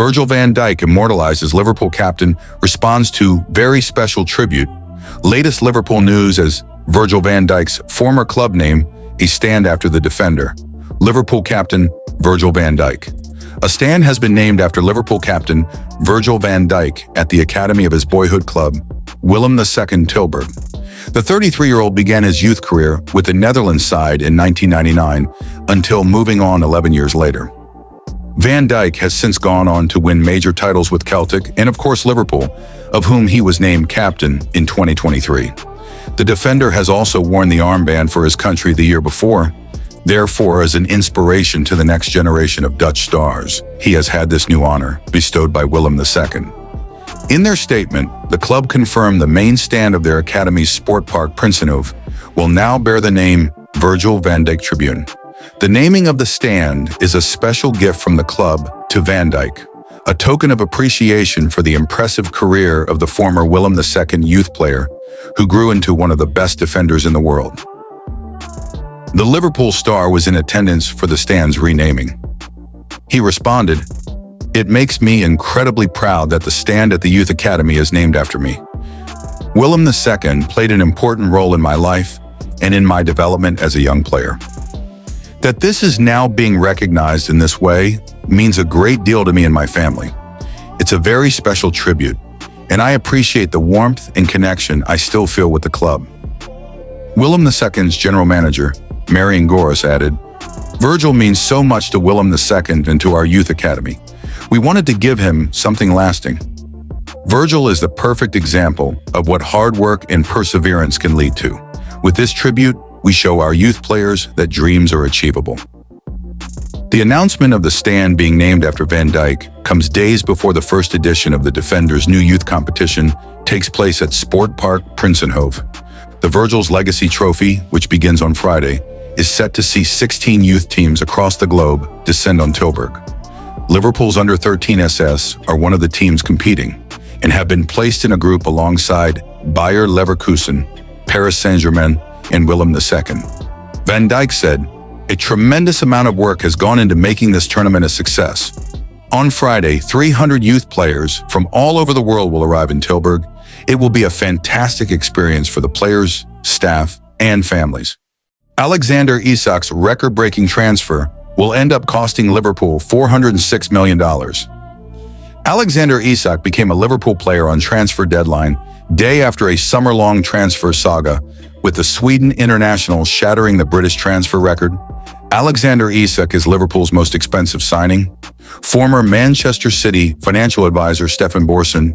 Virgil van Dijk, immortalized as Liverpool captain, responds to very special tribute. Latest Liverpool news as Virgil van Dijk's former club name, a stand after the defender. Liverpool captain Virgil van Dijk. A stand has been named after Liverpool captain Virgil van Dijk at the academy of his boyhood club, Willem II Tilburg. The 33-year-old began his youth career with the Netherlands side in 1999 until moving on 11 years later. Van Dijk has since gone on to win major titles with Celtic and of course Liverpool, of whom he was named captain in 2023. The defender has also worn the armband for his country the year before. Therefore, as an inspiration to the next generation of Dutch stars, he has had this new honor bestowed by Willem II. In their statement, the club confirmed the main stand of their academy's sport park Prinsenhof will now bear the name Virgil van Dijk Tribune. The naming of the stand is a special gift from the club to Van Dijk, a token of appreciation for the impressive career of the former Willem II youth player who grew into one of the best defenders in the world. The Liverpool star was in attendance for the stand's renaming. He responded, "It makes me incredibly proud that the stand at the Youth Academy is named after me. Willem II played an important role in my life and in my development as a young player. That this is now being recognized in this way means a great deal to me and my family. It's a very special tribute, and I appreciate the warmth and connection I still feel with the club." Willem II's general manager, Marion Goris, added, "Virgil means so much to Willem II and to our youth academy. We wanted to give him something lasting. Virgil is the perfect example of what hard work and perseverance can lead to. With this tribute, we show our youth players that dreams are achievable." The announcement of the stand being named after Van Dijk comes days before the first edition of the Defenders' new youth competition takes place at Sport Park Prinsenhof. The Virgil's Legacy Trophy, which begins on Friday, is set to see 16 youth teams across the globe descend on Tilburg. Liverpool's under-13 SS are one of the teams competing and have been placed in a group alongside Bayer Leverkusen, Paris Saint-Germain, and Willem II. Van Dijk said, "A tremendous amount of work has gone into making this tournament a success. On Friday, 300 youth players from all over the world will arrive in Tilburg. It will be a fantastic experience for the players, staff, and families." Alexander Isak's record-breaking transfer will end up costing Liverpool $406 million. Alexander Isak became a Liverpool player on transfer deadline day after a summer-long transfer saga, with the Sweden international shattering the British transfer record. Alexander Isak is Liverpool's most expensive signing. Former Manchester City financial advisor Stefan Borson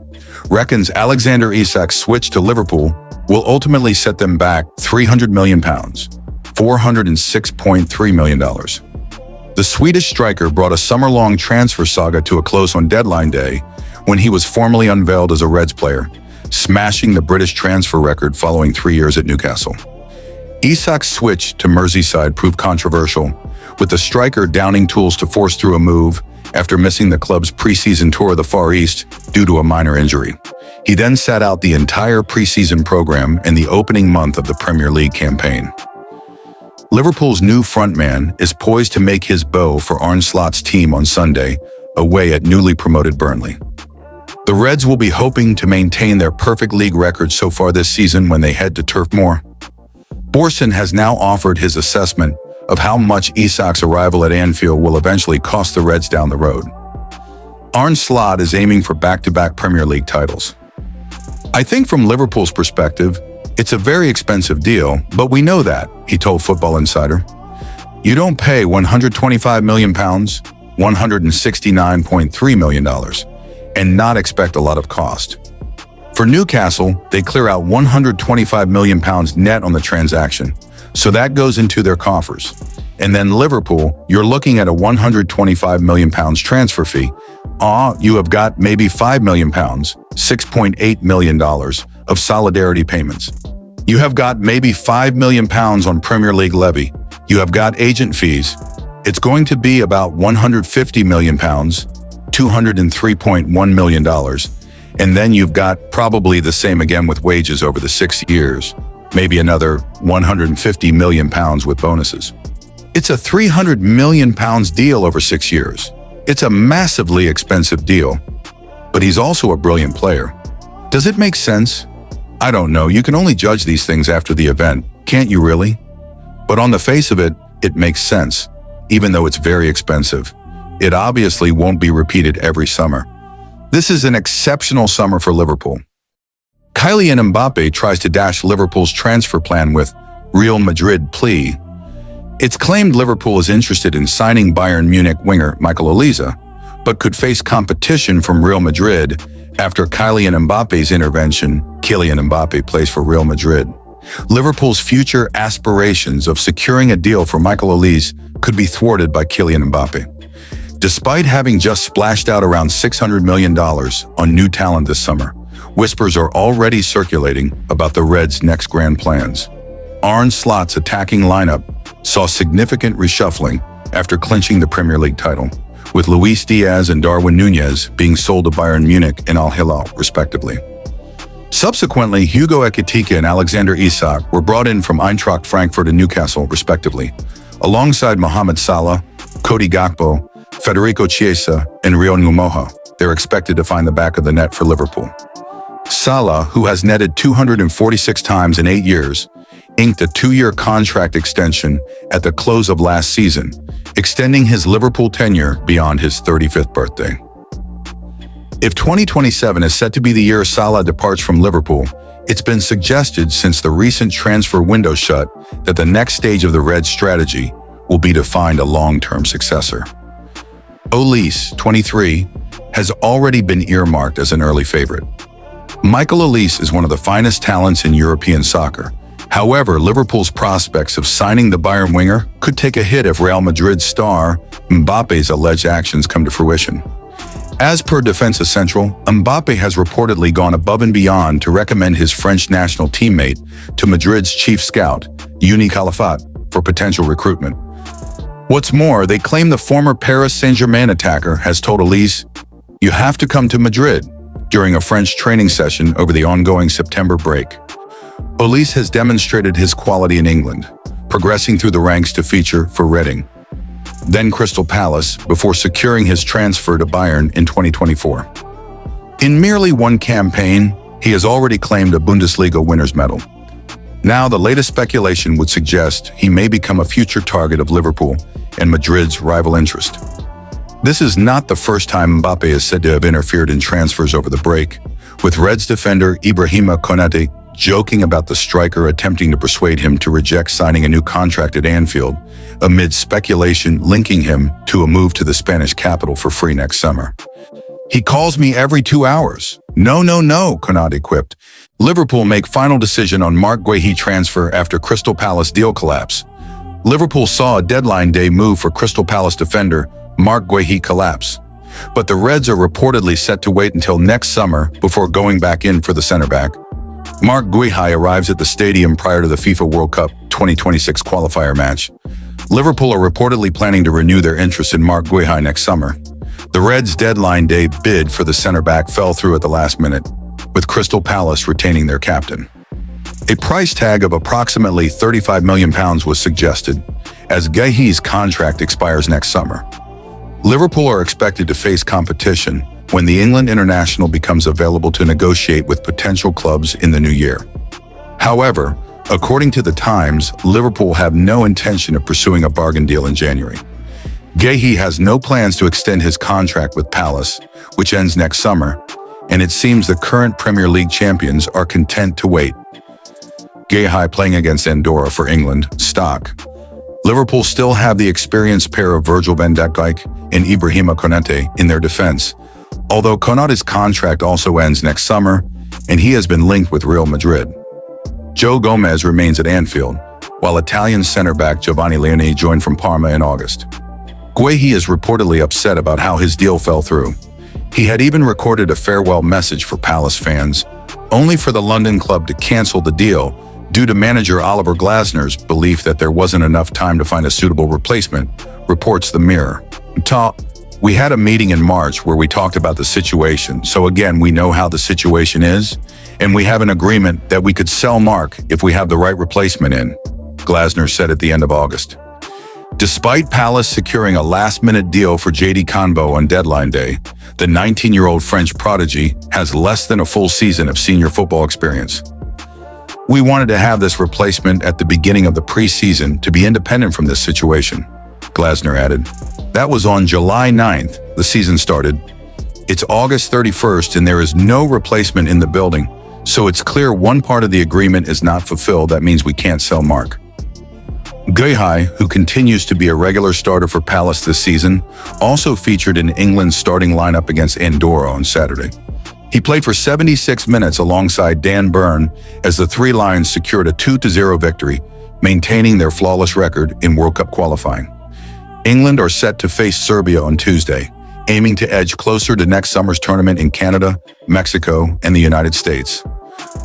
reckons Alexander Isak's switch to Liverpool will ultimately set them back £300 million, $406.3 million. The Swedish striker brought a summer-long transfer saga to a close on deadline day when he was formally unveiled as a Reds player, smashing the British transfer record following 3 years at Newcastle. Isak's switch to Merseyside proved controversial, with the striker downing tools to force through a move after missing the club's preseason tour of the Far East due to a minor injury. He then sat out the entire preseason program in the opening month of the Premier League campaign. Liverpool's new frontman is poised to make his bow for Arne Slot's team on Sunday, away at newly promoted Burnley. The Reds will be hoping to maintain their perfect league record so far this season when they head to Turf Moor. Borson has now offered his assessment of how much Isak's arrival at Anfield will eventually cost the Reds down the road. Arne Slot is aiming for back-to-back Premier League titles. "I think from Liverpool's perspective, it's a very expensive deal, but we know that," he told Football Insider. "You don't pay £125 million, $169.3 million, and not expect a lot of cost. For Newcastle, they clear out £125 million net on the transaction, so that goes into their coffers. And then Liverpool, you're looking at a £125 million transfer fee. You have got maybe £5 million, $6.8 million of solidarity payments. You have got maybe £5 million on Premier League levy. You have got agent fees. It's going to be about £150 million, $203.1 million. And then you've got probably the same again with wages over the 6 years, maybe another £150 million with bonuses. It's a £300 million deal over 6 years. It's a massively expensive deal, but he's also a brilliant player. Does it make sense? I don't know, you can only judge these things after the event, can't you really? But on the face of it, it makes sense, even though it's very expensive. It obviously won't be repeated every summer. This is an exceptional summer for Liverpool. Kylian Mbappe tries to dash Liverpool's transfer plan with Real Madrid plea. It's claimed Liverpool is interested in signing Bayern Munich winger Michael Olise, but could face competition from Real Madrid after Kylian Mbappe's intervention. Kylian Mbappe plays for Real Madrid. Liverpool's future aspirations of securing a deal for Michael Olise could be thwarted by Kylian Mbappe. Despite having just splashed out around $600 million on new talent this summer, whispers are already circulating about the Reds' next grand plans. Arne Slot's attacking lineup saw significant reshuffling after clinching the Premier League title, with Luis Diaz and Darwin Núñez being sold to Bayern Munich and Al Hilal, respectively. Subsequently, Hugo Ekitike and Alexander Isak were brought in from Eintracht Frankfurt and Newcastle, respectively, alongside Mohamed Salah, Cody Gakpo, Federico Chiesa, and Rio Numoha. They're expected to find the back of the net for Liverpool. Salah, who has netted 246 times in 8 years, inked a 2-year contract extension at the close of last season, extending his Liverpool tenure beyond his 35th birthday. If 2027 is set to be the year Salah departs from Liverpool, it's been suggested since the recent transfer window shut that the next stage of the Reds' strategy will be to find a long-term successor. Olise, 23, has already been earmarked as an early favorite. Michael Olise is one of the finest talents in European soccer. However, Liverpool's prospects of signing the Bayern winger could take a hit if Real Madrid star Mbappe's alleged actions come to fruition. As per Defensa Central, Mbappe has reportedly gone above and beyond to recommend his French national teammate to Madrid's chief scout, Youni Calafat, for potential recruitment. What's more, they claim the former Paris Saint-Germain attacker has told Olise, "You have to come to Madrid," during a French training session over the ongoing September break. Olise has demonstrated his quality in England, progressing through the ranks to feature for Reading, then Crystal Palace, before securing his transfer to Bayern in 2024. In merely one campaign, he has already claimed a Bundesliga winner's medal. Now, the latest speculation would suggest he may become a future target of Liverpool and Madrid's rival interest. This is not the first time Mbappe is said to have interfered in transfers over the break, with Reds defender Ibrahima Konate joking about the striker attempting to persuade him to reject signing a new contract at Anfield, amid speculation linking him to a move to the Spanish capital for free next summer. "He calls me every 2 hours. No, Konate quipped. Liverpool make final decision on Marc Guéhi transfer after Crystal Palace deal collapse. Liverpool saw a deadline day move for Crystal Palace defender Marc Guéhi collapse, but the Reds are reportedly set to wait until next summer before going back in for the center-back. Marc Guéhi arrives at the stadium prior to the FIFA World Cup 2026 qualifier match. Liverpool are reportedly planning to renew their interest in Marc Guéhi next summer. The Reds' deadline day bid for the center-back fell through at the last minute, with Crystal Palace retaining their captain. A price tag of approximately £35 million was suggested, as Guéhi's contract expires next summer. Liverpool are expected to face competition when the England international becomes available to negotiate with potential clubs in the new year. However, according to The Times, Liverpool have no intention of pursuing a bargain deal in January. Guéhi has no plans to extend his contract with Palace, which ends next summer, and it seems the current Premier League champions are content to wait. Guéhi playing against Andorra for England, stock. Liverpool still have the experienced pair of Virgil van Dijk and Ibrahima Konate in their defense, although Konate's contract also ends next summer, and he has been linked with Real Madrid. Joe Gomez remains at Anfield, while Italian center-back Giovanni Leone joined from Parma in August. Guéhi is reportedly upset about how his deal fell through. He had even recorded a farewell message for Palace fans, only for the London club to cancel the deal due to manager Oliver Glasner's belief that there wasn't enough time to find a suitable replacement, reports The Mirror. We had a meeting in March where we talked about the situation, so again, we know how the situation is, and we have an agreement that we could sell Marc if we have the right replacement in, Glasner said at the end of August. Despite Palace securing a last-minute deal for JD Conbo on deadline day, the 19-year-old French prodigy has less than a full season of senior football experience. We wanted to have this replacement at the beginning of the preseason to be independent from this situation, Glasner added. That was on July 9th, the season started. It's August 31st and there is no replacement in the building, so it's clear one part of the agreement is not fulfilled. That means we can't sell Marc Guéhi, who continues to be a regular starter for Palace this season, also featured in England's starting lineup against Andorra on Saturday. He played for 76 minutes alongside Dan Burn as the Three Lions secured a 2-0 victory, maintaining their flawless record in World Cup qualifying. England are set to face Serbia on Tuesday, aiming to edge closer to next summer's tournament in Canada, Mexico, and the United States.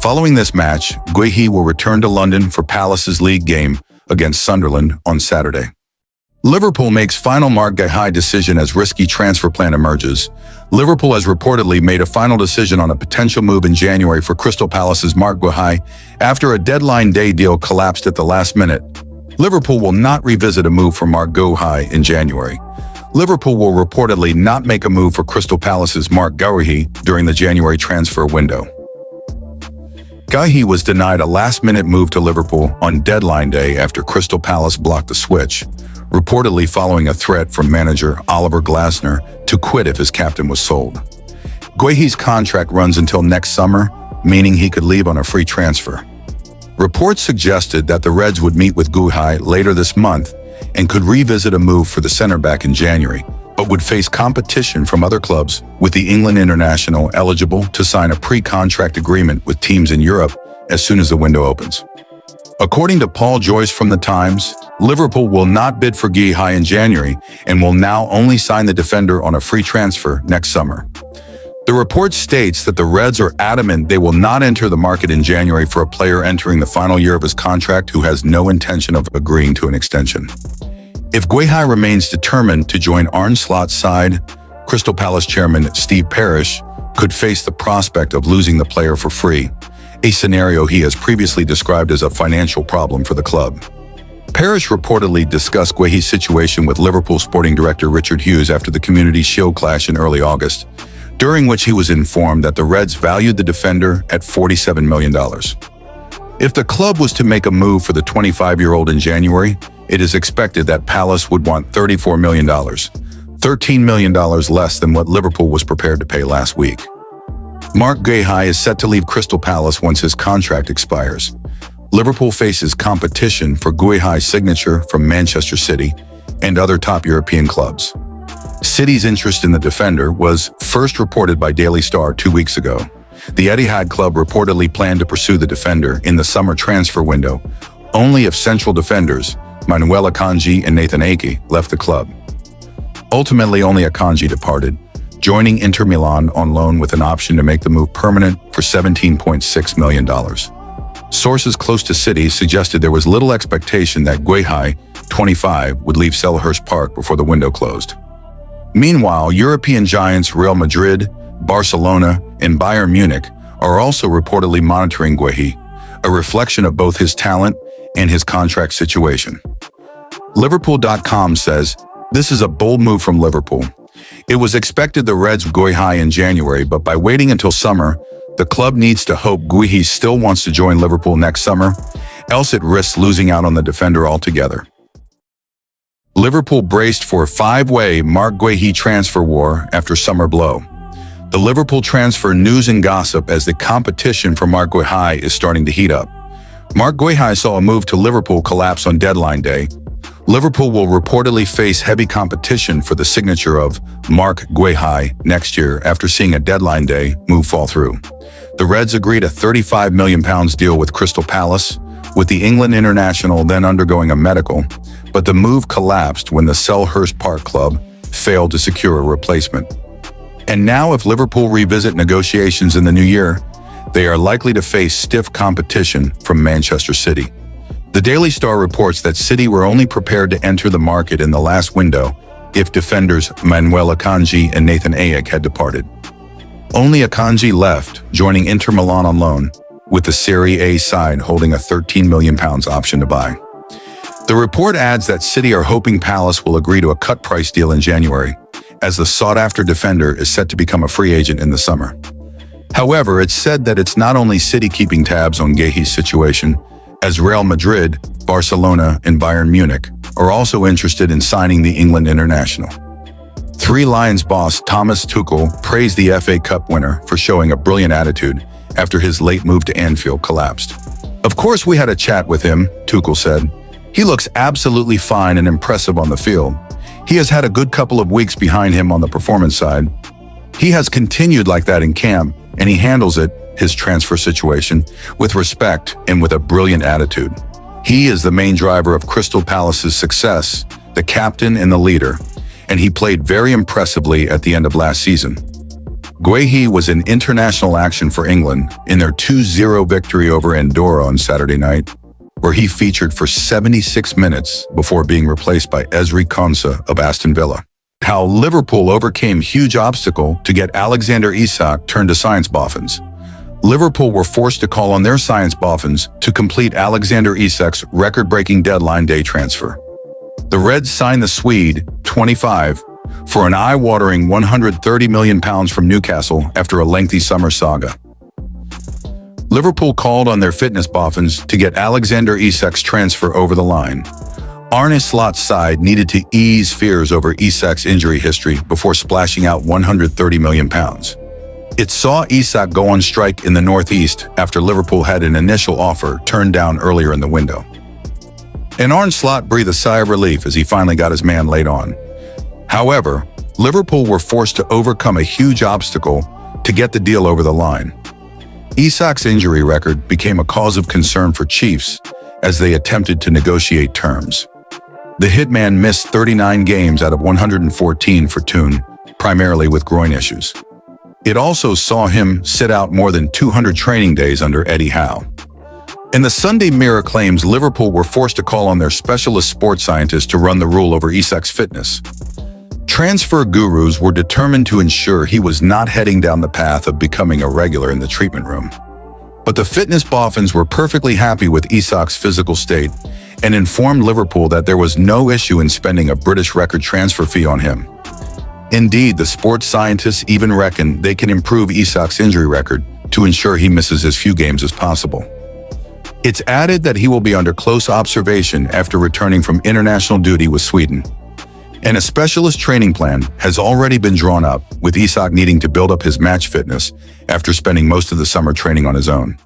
Following this match, Guéhi will return to London for Palace's league game against Sunderland on Saturday. Liverpool makes final Marc Guéhi decision as risky transfer plan emerges. Liverpool has reportedly made a final decision on a potential move in January for Crystal Palace's Marc Guéhi after a deadline day deal collapsed at the last minute. Liverpool will not revisit a move for Marc Guéhi in January. Liverpool will reportedly not make a move for Crystal Palace's Marc Guéhi during the January transfer window. Guéhi was denied a last-minute move to Liverpool on deadline day after Crystal Palace blocked the switch, reportedly following a threat from manager Oliver Glasner to quit if his captain was sold. Guéhi's contract runs until next summer, meaning he could leave on a free transfer. Reports suggested that the Reds would meet with Guéhi later this month and could revisit a move for the centre-back in January, but would face competition from other clubs, with the England international eligible to sign a pre-contract agreement with teams in Europe as soon as the window opens. According to Paul Joyce from The Times, Liverpool will not bid for Guéhi in January and will now only sign the defender on a free transfer next summer. The report states that the Reds are adamant they will not enter the market in January for a player entering the final year of his contract who has no intention of agreeing to an extension. If Guéhi remains determined to join Arne Slot's side, Crystal Palace chairman Steve Parish could face the prospect of losing the player for free, a scenario he has previously described as a financial problem for the club. Parish reportedly discussed Guéhi's situation with Liverpool sporting director Richard Hughes after the Community Shield clash in early August, during which he was informed that the Reds valued the defender at $47 million. If the club was to make a move for the 25-year-old in January, it is expected that Palace would want $34 million, $13 million less than what Liverpool was prepared to pay last week. Marc Guéhi is set to leave Crystal Palace once his contract expires. Liverpool faces competition for Guéhi's signature from Manchester City and other top European clubs. City's interest in the defender was first reported by Daily Star 2 weeks ago. The Etihad club reportedly planned to pursue the defender in the summer transfer window, only if central defenders Manuel Akanji and Nathan Ake left the club. Ultimately, only Akanji departed, joining Inter Milan on loan with an option to make the move permanent for $17.6 million. Sources close to City suggested there was little expectation that Guéhi, 25, would leave Selhurst Park before the window closed. Meanwhile, European giants Real Madrid, Barcelona, and Bayern Munich are also reportedly monitoring Guéhi, a reflection of both his talent and his contract situation. Liverpool.com says, "This is a bold move from Liverpool. It was expected the Reds would Guéhi in January, but by waiting until summer, the club needs to hope Guéhi still wants to join Liverpool next summer, else it risks losing out on the defender altogether." Liverpool braced for a 5-way Marc Guéhi transfer war after summer blow. The Liverpool transfer news and gossip as the competition for Marc Guéhi is starting to heat up. Marc Guéhi saw a move to Liverpool collapse on deadline day. Liverpool will reportedly face heavy competition for the signature of Marc Guéhi next year after seeing a deadline day move fall through. The Reds agreed a £35 million deal with Crystal Palace, with the England international then undergoing a medical, but the move collapsed when the Selhurst Park club failed to secure a replacement. And now if Liverpool revisit negotiations in the new year, they are likely to face stiff competition from Manchester City. The Daily Star reports that City were only prepared to enter the market in the last window if defenders Manuel Akanji and Nathan Ake had departed. Only Akanji left, joining Inter Milan on loan, with the Serie A side holding a £13 million option to buy. The report adds that City are hoping Palace will agree to a cut price deal in January, as the sought-after defender is set to become a free agent in the summer. However, it's said that it's not only City keeping tabs on Guehi's situation, as Real Madrid, Barcelona, and Bayern Munich are also interested in signing the England international. Three Lions boss Thomas Tuchel praised the FA Cup winner for showing a brilliant attitude after his late move to Anfield collapsed. "Of course we had a chat with him," Tuchel said. "He looks absolutely fine and impressive on the field. He has had a good couple of weeks behind him on the performance side. He has continued like that in camp, and he handles it, his transfer situation, with respect and with a brilliant attitude. He is the main driver of Crystal Palace's success, the captain and the leader, and he played very impressively at the end of last season." Guehi was in international action for England in their 2-0 victory over Andorra on Saturday night, where he featured for 76 minutes before being replaced by Ezri Konsa of Aston Villa. How Liverpool overcame huge obstacle to get Alexander Isak turned to science boffins. Liverpool were forced to call on their science boffins to complete Alexander Isak's record-breaking deadline day transfer. The Reds signed the Swede, 25, for an eye-watering £130 million from Newcastle after a lengthy summer saga. Liverpool called on their fitness boffins to get Alexander Isak's transfer over the line. Arne Slot's side needed to ease fears over Isak's injury history before splashing out £130 million. It saw Isak go on strike in the Northeast after Liverpool had an initial offer turned down earlier in the window. And Arne Slot breathed a sigh of relief as he finally got his man laid on. However, Liverpool were forced to overcome a huge obstacle to get the deal over the line. Isak's injury record became a cause of concern for Chiefs as they attempted to negotiate terms. The hitman missed 39 games out of 114 for Toon, primarily with groin issues. It also saw him sit out more than 200 training days under Eddie Howe. And the Sunday Mirror claims Liverpool were forced to call on their specialist sports scientists to run the rule over Isak's fitness. Transfer gurus were determined to ensure he was not heading down the path of becoming a regular in the treatment room. But the fitness boffins were perfectly happy with Isak's physical state and informed Liverpool that there was no issue in spending a British record transfer fee on him. Indeed, the sports scientists even reckon they can improve Isak's injury record to ensure he misses as few games as possible. It's added that he will be under close observation after returning from international duty with Sweden. And a specialist training plan has already been drawn up, with Isak needing to build up his match fitness after spending most of the summer training on his own.